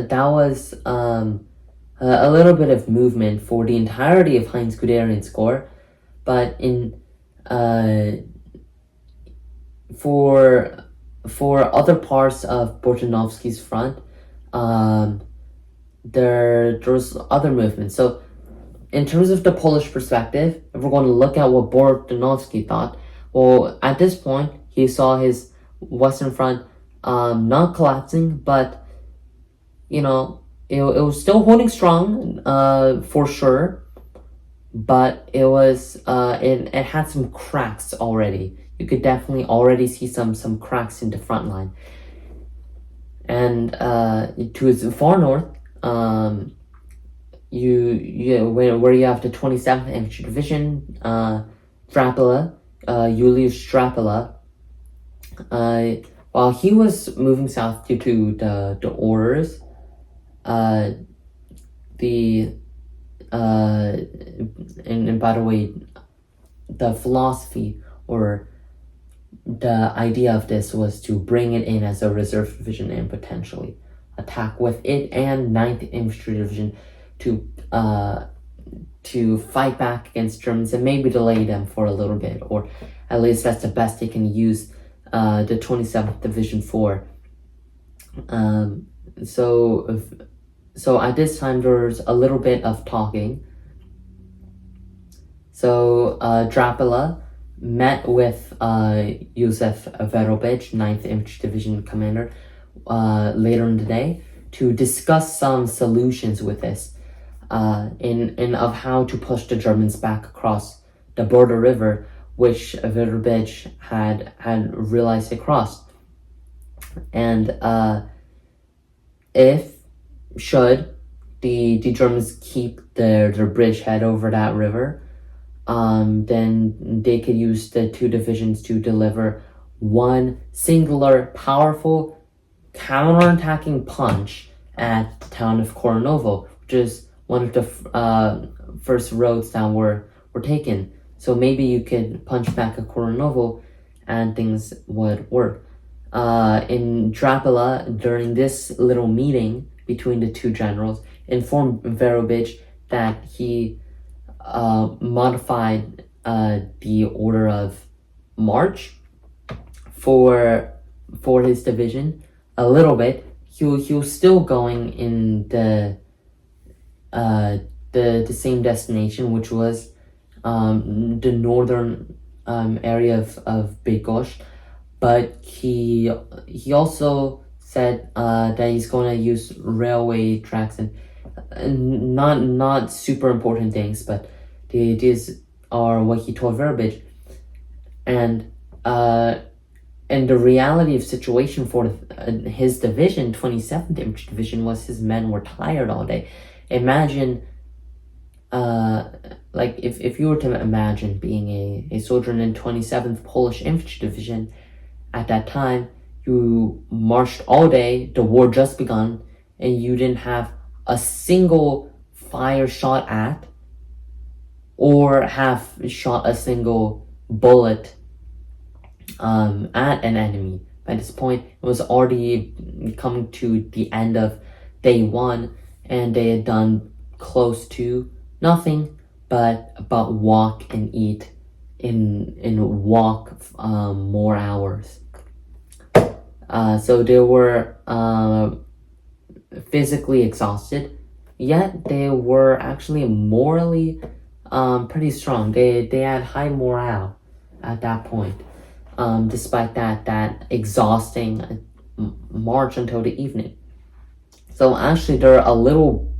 that was a little bit of movement for the entirety of Heinz Guderian's corps, but in for other parts of Bortanovsky's front, there was other movements. So in terms of the Polish perspective, if we're going to look at what Bortanovsky thought, well, at this point, he saw his Western Front not collapsing, but, it was still holding strong, for sure, but it was, it had some cracks already. You could definitely already see some cracks in the front line. And to its far north, where you have the 27th Infantry Division, Drapila, Julius Drapila, while he was moving south due to the orders, and by the way, the philosophy or the idea of this was to bring it in as a reserve division and potentially attack with it and 9th Infantry Division to fight back against Germans and maybe delay them for a little bit, or at least that's the best they can use the 27th Division for. So at this time there's a little bit of talking. So Drapila met with Józef Verobich, 9th Infantry Division commander, later in the day to discuss some solutions with this, in of how to push the Germans back across the border river, which Verobich had realized they crossed. And should the Germans keep their bridgehead over that river, then they could use the two divisions to deliver one singular, powerful, counterattacking punch at the town of Koronovo, which is one of the first roads that were taken. So maybe you could punch back at Koronovo and things would work. In Drapila, during this little meeting between the two generals, informed Verobich that he modified the order of march for his division a little bit. He was still going in the same destination, which was the northern area of Bydgoszcz, but he also said that he's going to use railway tracks and not super important things, but these are what he told Verobich. And the reality of situation for his division, 27th Infantry Division, was his men were tired all day. Imagine, if you were to imagine being a soldier in 27th Polish Infantry Division at that time, you marched all day, the war just begun, and you didn't have a single fire shot at or have shot a single bullet at an enemy. By this point, it was already coming to the end of day one, and they had done close to nothing but walk and eat and walk more hours. So they were physically exhausted, yet they were actually morally pretty strong. They had high morale at that point, despite that exhausting march until the evening. So actually they're a little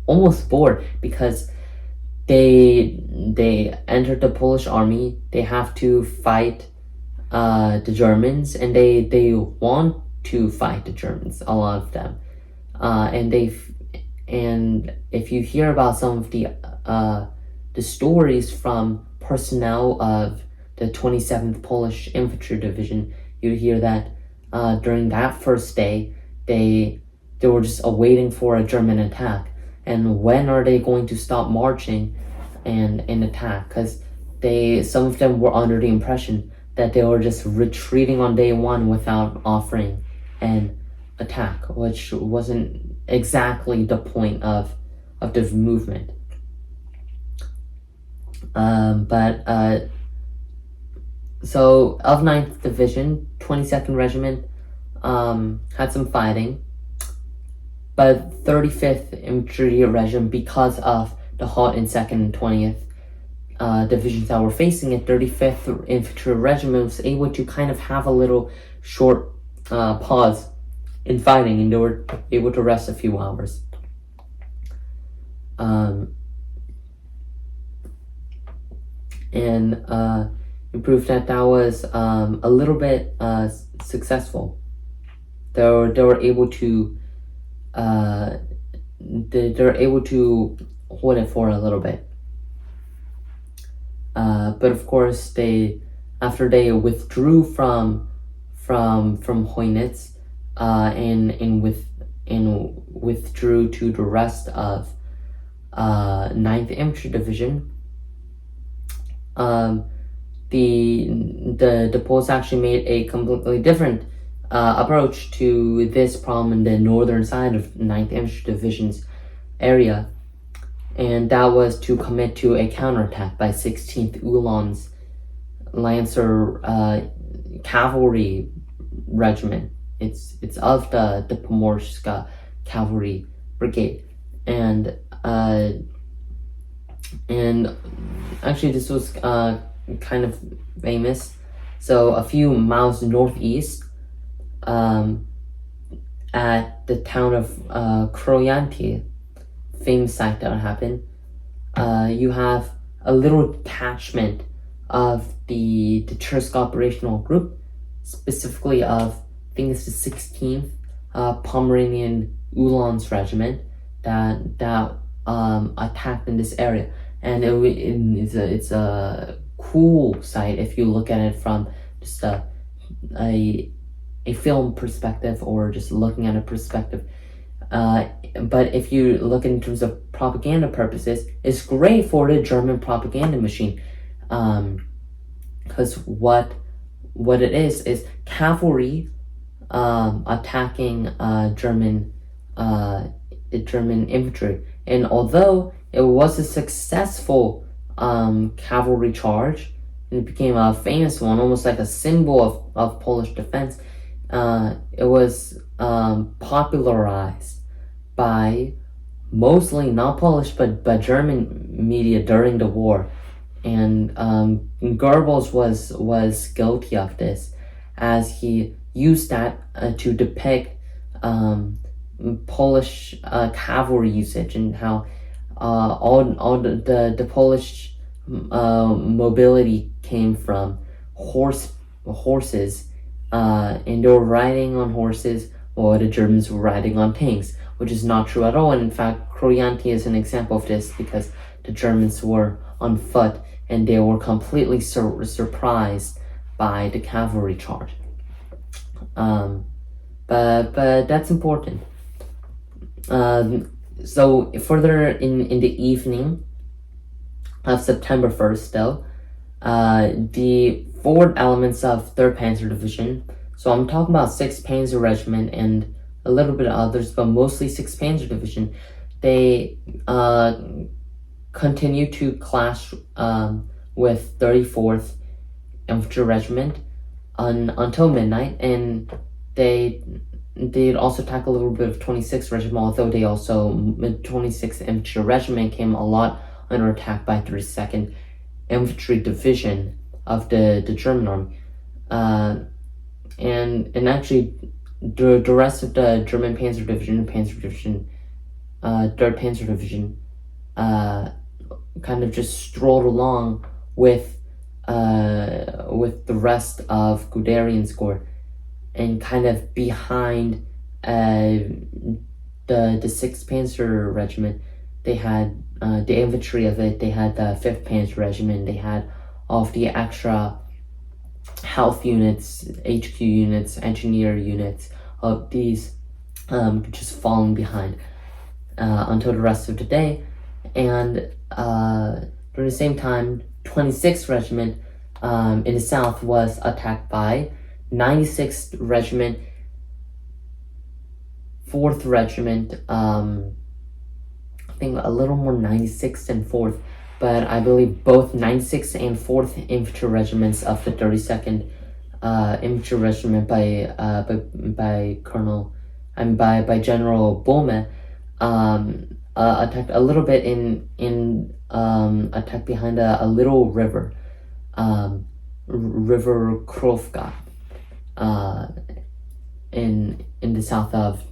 almost bored because they entered the Polish army. They have to fight the Germans, and they want to fight the Germans, a lot of them, and if you hear about some of the stories from personnel of the 27th Polish Infantry Division, you hear that during that first day they were just awaiting for a German attack, and when are they going to stop marching and attack, because some of them were under the impression that they were just retreating on day one without offering an attack, which wasn't exactly the point of the movement. So of 9th Division, 22nd Regiment had some fighting, but 35th Infantry Regiment, because of the halt in 2nd and 20th divisions that were facing it, 35th Infantry Regiment was able to kind of have a little short pause in fighting, and they were able to rest a few hours. It proved that was a little bit successful. They were able to they're able to hold it for a little bit. But of course, after they withdrew from Hoynitz, and withdrew to the rest of 9th Infantry Division. The Poles actually made a completely different approach to this problem in the northern side of 9th Infantry Division's area, and that was to commit to a counterattack by 16th Uhlans Lancer Cavalry Regiment. It's of the Pomorze Cavalry Brigade, and actually this was kind of famous. So a few miles northeast, at the town of Krojanty, famous site that happened, you have a little detachment of the Tursk Operational Group, specifically of, I think it's the 16th Pomeranian Uhlans Regiment that attacked in this area, and it's a cool sight if you look at it from just a film perspective, or just looking at a perspective. But if you look in terms of propaganda purposes, it's great for the German propaganda machine, because what it is cavalry attacking German infantry. And although it was a successful cavalry charge, and it became a famous one, almost like a symbol of Polish defense, it was popularized by mostly not Polish but German media during the war. And Goebbels was guilty of this, as he used that to depict Polish cavalry usage, and how all the Polish mobility came from horses, and they were riding on horses while the Germans were riding on tanks, which is not true at all. And in fact, Krojanty is an example of this, because the Germans were on foot and they were completely surprised by the cavalry charge. But that's important. So further in the evening of September 1st, though, the forward elements of 3rd Panzer Division, so I'm talking about 6th Panzer Regiment and a little bit of others, but mostly 6th Panzer Division, they continue to clash with 34th Infantry Regiment until midnight, and they'd also attack a little bit of 26th Regiment, although 26th Infantry Regiment came a lot under attack by 32nd Infantry Division of the German Army. And actually the rest of the German Panzer Division, 3rd Panzer Division, kind of just strolled along with the rest of Guderian's Corps, and kind of behind the 6th Panzer Regiment. They had the infantry of it, they had the 5th Panzer Regiment, they had all of the extra health units, HQ units, engineer units of these just falling behind until the rest of the day. And during the same time, 26th Regiment in the south was attacked by 96th Regiment, 4th Regiment, I think a little more 96th and 4th, but I believe both 96th and 4th Infantry Regiments of the 32nd Infantry Regiment by Colonel and by General Bowman attacked a little bit in attacked behind a little river, River Krovka, in the south of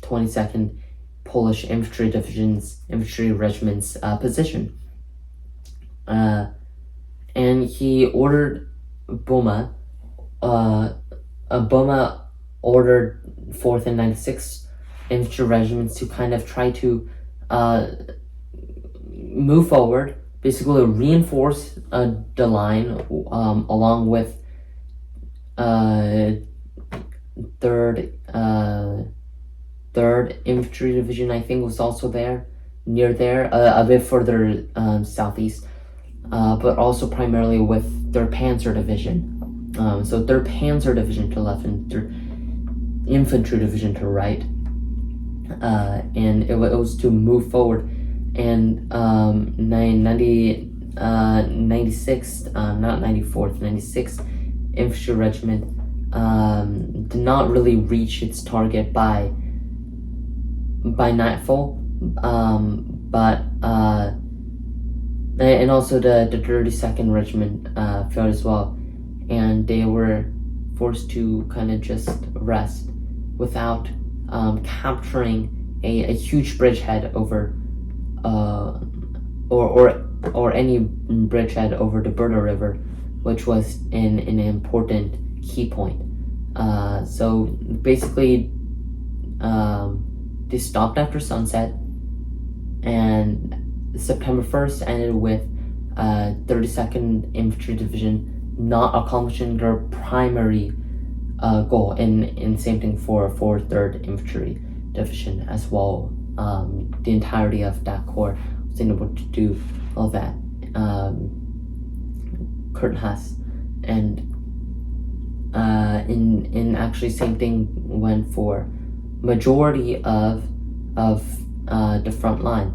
22nd Polish Infantry Regiment's position. And he ordered Boma ordered 4th and 96th Infantry Regiments to kind of try to move forward, basically reinforce the line along with 3rd Infantry Division, I think, was also there, near there, a bit further southeast, but also primarily with 3rd Panzer Division. So 3rd Panzer Division to left and 3rd Infantry Division to right, and it was to move forward. And 96th, not 94th, 96th Infantry Regiment did not really reach its target by nightfall, but and also the 32nd Regiment failed as well, and they were forced to kind of just rest without capturing a huge bridgehead over or any bridgehead over the Berta River, which was an important key point. So basically, they stopped after sunset, and September 1st ended with 32nd Infantry Division not accomplishing their primary goal, and same thing for 3rd Infantry Division as well. The entirety of that corps was able to do all that. Kurt Hess, and in actually same thing went for majority of the front line.